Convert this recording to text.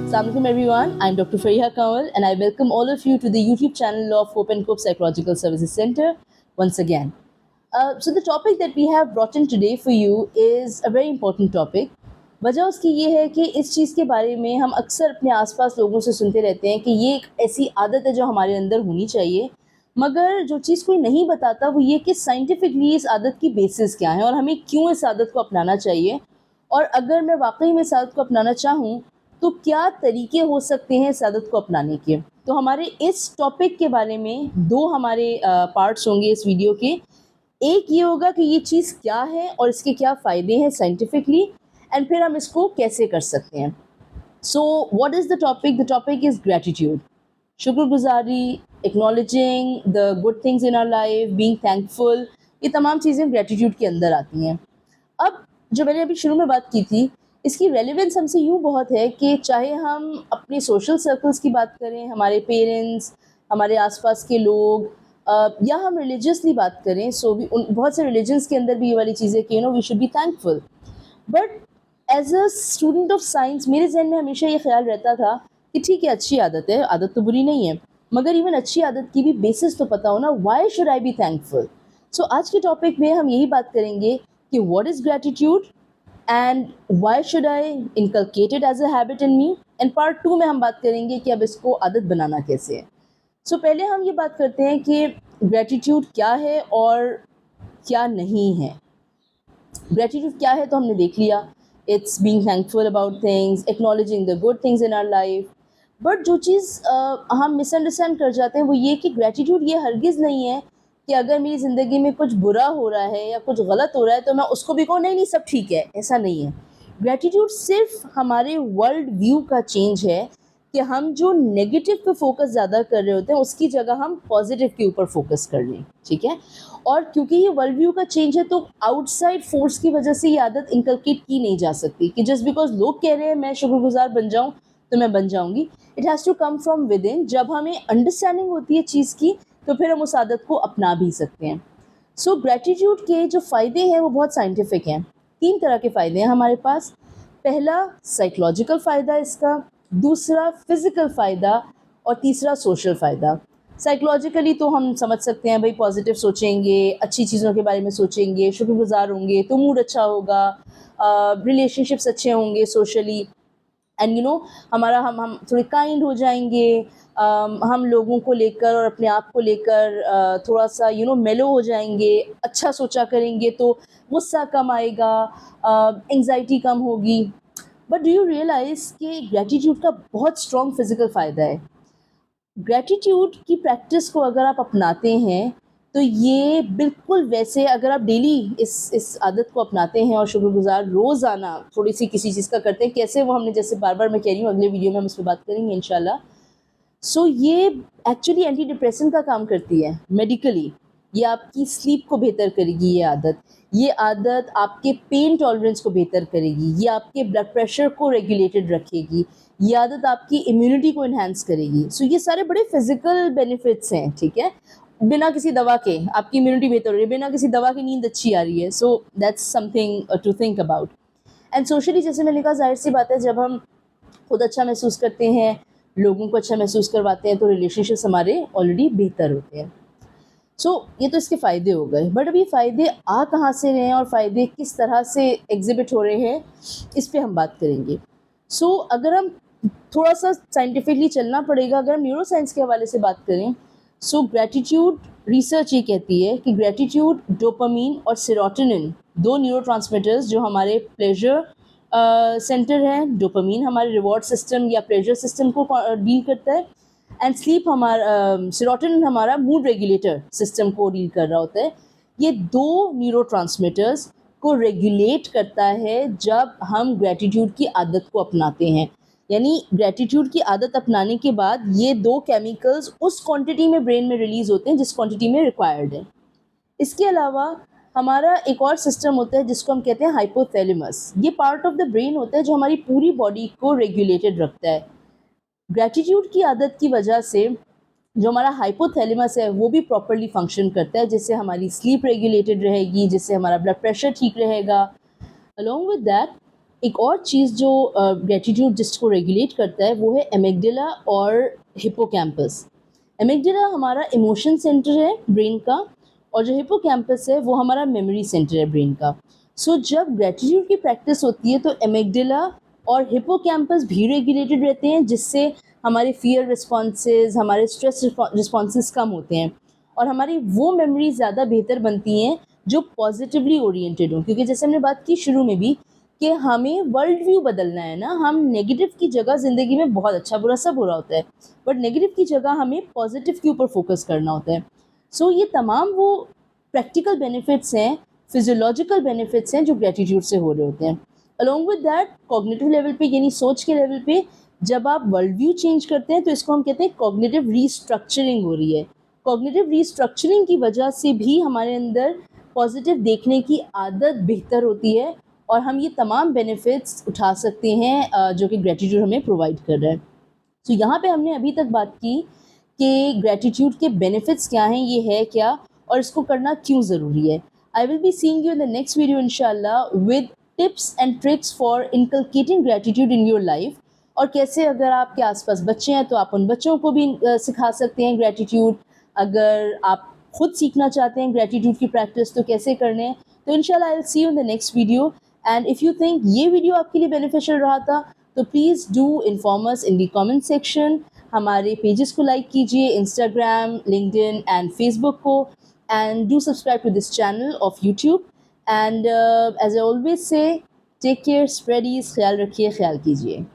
Assalamualaikum everyone, I'm Dr. Fariha Kanwal and I welcome all of you to the YouTube channel of Hope and Cope Psychological Services Center once again. So the topic that we have brought in today for you is a very important topic. वजह उसकी ये है कि इस चीज़ के बारे में हम अक्सर अपने आसपास लोगों से सुनते रहते हैं कि ये एक ऐसी आदत है जो हमारे अंदर होनी चाहिए, मगर जो चीज़ कोई नहीं बताता वो ये कि साइंटिफिकली इस आदत की बेसिस क्या है और हमें क्यों इस आदत को अपनाना चाहिए, और अगर मैं वाकई में इस आदत को अपनाना चाहूँ तो क्या तरीके हो सकते हैं इस आदत को अपनाने के। तो हमारे इस टॉपिक के बारे में दो हमारे पार्ट्स होंगे इस वीडियो के। एक ये होगा कि ये चीज़ क्या है और इसके क्या फ़ायदे हैं साइंटिफिकली, एंड फिर हम इसको कैसे कर सकते हैं। So what is the topic? The topic is gratitude, शुक्रगुजारी, acknowledging the good things in our life, being thankful. ये तमाम चीज़ें ग्रैटिट्यूड के अंदर आती हैं। अब जो मैंने अभी शुरू में बात की थी, इसकी रेलेवेंस हमसे यूँ बहुत है कि चाहे हम अपने सोशल सर्कल्स की बात करें, हमारे पेरेंट्स, हमारे आसपास के लोग, या हम रिलीजियसली बात करें, सो भी बहुत से रिलीजन्स के अंदर भी ये वाली चीज़ें कि we should be thankful. But as a student of science मेरे जहन में हमेशा ये ख्याल रहता था कि ठीक है, अच्छी आदत है, आदत तो बुरी नहीं है, मगर इवन अच्छी आदत की भी बेसिस तो पता हो ना, why should I be thankful. So आज के टॉपिक में हम यही बात करेंगे कि what is gratitude and why should I inculcate it as a habit in me. And part 2 में हम बात करेंगे कि अब इसको आदत बनाना कैसे है। सो पहले हम ये बात करते हैं कि ग्रैटिट्यूड क्या है और क्या नहीं है। ग्रैटिट्यूड क्या है तो हमने देख लिया, it's being thankful about things, acknowledging the good things in our life. But जो चीज़ हम मिसअंडरस्टैंड कर जाते हैं वो ये कि ग्रैटिट्यूड ये हरगिज़ नहीं है कि अगर मेरी ज़िंदगी में कुछ बुरा हो रहा है या कुछ गलत हो रहा है तो मैं उसको भी कहूँ नहीं नहीं सब ठीक है। ऐसा नहीं है। ग्रैटिट्यूड सिर्फ हमारे वर्ल्ड व्यू का चेंज है कि हम जो नेगेटिव पे फोकस ज़्यादा कर रहे होते हैं उसकी जगह हम पॉजिटिव के ऊपर फोकस कर लें, ठीक है। और क्योंकि ये वर्ल्ड व्यू का चेंज है तो आउटसाइड फोर्स की वजह से ये आदत इनकलकेट की नहीं जा सकती कि जस्ट बिकॉज लोग कह रहे हैं मैं शुक्रगुजार बन जाऊँ तो मैं बन जाऊँगी। It has to come from within. जब हमें अंडरस्टैंडिंग होती है चीज़ की तो फिर हम उस आदत को अपना भी सकते हैं। सो ग्रैटिट्यूड के जो फ़ायदे हैं वो बहुत साइंटिफिक हैं। 3 तरह के फ़ायदे हैं हमारे पास। पहला साइकोलॉजिकल फ़ायदा इसका, दूसरा फिज़िकल फ़ायदा और तीसरा सोशल फ़ायदा। साइकोलॉजिकली तो हम समझ सकते हैं भाई, पॉजिटिव सोचेंगे, अच्छी चीज़ों के बारे में सोचेंगे, शुक्रगुजार होंगे तो मूड अच्छा होगा, रिलेशनशिप्स अच्छे होंगे सोशली, एंड हमारा हम थोड़े काइंड हो जाएंगे। हम लोगों को लेकर और अपने आप को लेकर थोड़ा सा मेलो हो जाएंगे, अच्छा सोचा करेंगे तो गुस्सा कम आएगा, एंग्जाइटी कम होगी। बट डू यू रियलाइज़ कि ग्रैटिट्यूड का बहुत स्ट्रॉन्ग फिज़िकल फ़ायदा है। ग्रैटिट्यूड की प्रैक्टिस को अगर आप अपनाते हैं तो ये बिल्कुल वैसे अगर आप डेली इस आदत को अपनाते हैं और शुक्रगुजार रोज़ाना थोड़ी सी किसी चीज़ का करते हैं, कैसे वो हमने जैसे बार बार मैं कह रही हूँ, अगले वीडियो में हम इस पर बात करेंगे इंशाल्लाह। सो ये एक्चुअली एंटी डिप्रेसेंट का काम करती है मेडिकली। ये आपकी स्लीप को बेहतर करेगी, ये आदत आपके पेन टॉलरेंस को बेहतर करेगी, ये आपके ब्लड प्रेशर को रेगुलेटेड रखेगी, ये आदत आपकी इम्यूनिटी को इन्हांस करेगी। सो ये सारे बड़े फिजिकल बेनिफिट्स हैं, ठीक है। बिना किसी दवा के आपकी इम्यूनिटी बेहतर हो रही है, बिना किसी दवा की नींद अच्छी आ रही है। So that's something to think about. And socially जैसे मैंने कहा, जाहिर सी बात है जब हम खुद अच्छा महसूस करते हैं, लोगों को अच्छा महसूस करवाते हैं तो रिलेशनशिप्स हमारे ऑलरेडी बेहतर होते हैं। सो ये तो इसके फ़ायदे हो गए। बट अब ये फ़ायदे आ कहाँ से रहे हैं और फ़ायदे किस तरह से एग्जिबिट हो रहे हैं, इस पे हम बात करेंगे। सो अगर हम थोड़ा सा साइंटिफिकली चलना पड़ेगा, अगर हम न्यूरो साइंस के हवाले से बात करें, सो ग्रैटिट्यूड रिसर्च ये कहती है कि ग्रैटिट्यूड डोपामीन और सेरोटोनिन, 2 न्यूरोट्रांसमीटर्स जो हमारे प्लेजर सेंटर हैं। डोपामीन हमारे रिवॉर्ड सिस्टम या प्लेजर सिस्टम को डील करता है, एंड स्लीप हमारा सेरोटोनिन हमारा मूड रेगुलेटर सिस्टम को डील कर रहा होता है। ये 2 न्यूरोट्रांसमीटर्स को रेगुलेट करता है जब हम ग्रैटिट्यूड की आदत को अपनाते हैं। यानी ग्रैटिट्यूड की आदत अपनाने के बाद ये 2 केमिकल्स उस क्वांटिटी में ब्रेन में रिलीज़ होते हैं जिस क्वांटिटी में रिक्वायर्ड है। इसके अलावा हमारा एक और सिस्टम होता है जिसको हम कहते हैं हाइपोथैलेमस। ये पार्ट ऑफ द ब्रेन होता है जो हमारी पूरी बॉडी को रेगुलेटेड रखता है। ग्रैटिट्यूड की आदत की वजह से जो हमारा हाइपोथैलेमस है वो भी प्रॉपरली फंक्शन करता है, जिससे हमारी स्लीप रेगुलेटेड रहेगी, जिससे हमारा ब्लड प्रेशर ठीक रहेगा। अलॉन्ग विद दैट एक और चीज़ जो ग्रेटिट्यूड जिसको रेगुलेट करता है वो है एमिगडाला और हिप्पोकैम्पस। एमिगडाला हमारा इमोशन सेंटर है ब्रेन का, और जो हिप्पोकैम्पस है वो हमारा मेमोरी सेंटर है ब्रेन का। सो जब ग्रेटिट्यूड की प्रैक्टिस होती है तो एमिगडाला और हिप्पोकैम्पस भी रेगुलेटेड रहते हैं, जिससे हमारे फियर रिस्पॉन्सेज, हमारे स्ट्रेस रिस्पॉन्सेज कम होते हैं और हमारी वो मेमोरीज ज़्यादा बेहतर बनती हैं जो पॉजिटिवली ओरिएंटेड हों। क्योंकि जैसे हमने बात की शुरू में भी कि हमें वर्ल्ड व्यू बदलना है ना, हम नेगेटिव की जगह ज़िंदगी में बहुत अच्छा बुरा सब हो रहा होता है, बट नेगेटिव की जगह हमें पॉजिटिव के ऊपर फोकस करना होता है। सो ये तमाम वो प्रैक्टिकल बेनिफिट्स हैं, फिजियोलॉजिकल बेनिफिट्स हैं जो ग्रेटिट्यूड से हो रहे होते हैं। Along with that cognitive level पे यानी सोच के लेवल पे जब आप वर्ल्ड व्यू चेंज करते हैं तो इसको हम कहते हैं कॉग्निटिव रीस्ट्रक्चरिंग हो रही है। कॉग्निटिव रीस्ट्रक्चरिंग की वजह से भी हमारे अंदर पॉजिटिव देखने की आदत बेहतर होती है और हम ये तमाम बेनिफिट्स उठा सकते हैं जो कि ग्रेटिट्यूड हमें प्रोवाइड कर रहा है। तो यहाँ पे हमने अभी तक बात की कि ग्रेटिट्यूड के बेनिफिट्स क्या हैं, ये है क्या और इसको करना क्यों ज़रूरी है। I will be seeing you in the next video इंशाल्लाह with tips and tricks for inculcating gratitude in your life, और कैसे अगर आपके आसपास बच्चे हैं तो आप उन बच्चों को भी सिखा सकते हैं ग्रेटिट्यूड। अगर आप खुद सीखना चाहते हैं ग्रेटिट्यूड की प्रैक्टिस तो कैसे करने हैं। तो इंशाल्लाह I will see you in the next video. And if you think ये वीडियो आपके लिए बेनिफिशियल रहा था तो please do inform us in the comment section. हमारे पेजेस को लाइक कीजिए, इंस्टाग्राम, लिंक्डइन एंड फेसबुक को, and do subscribe to this channel of YouTube. And as I always say, take care, spread ease, ख्याल रखिए, ख्याल कीजिए।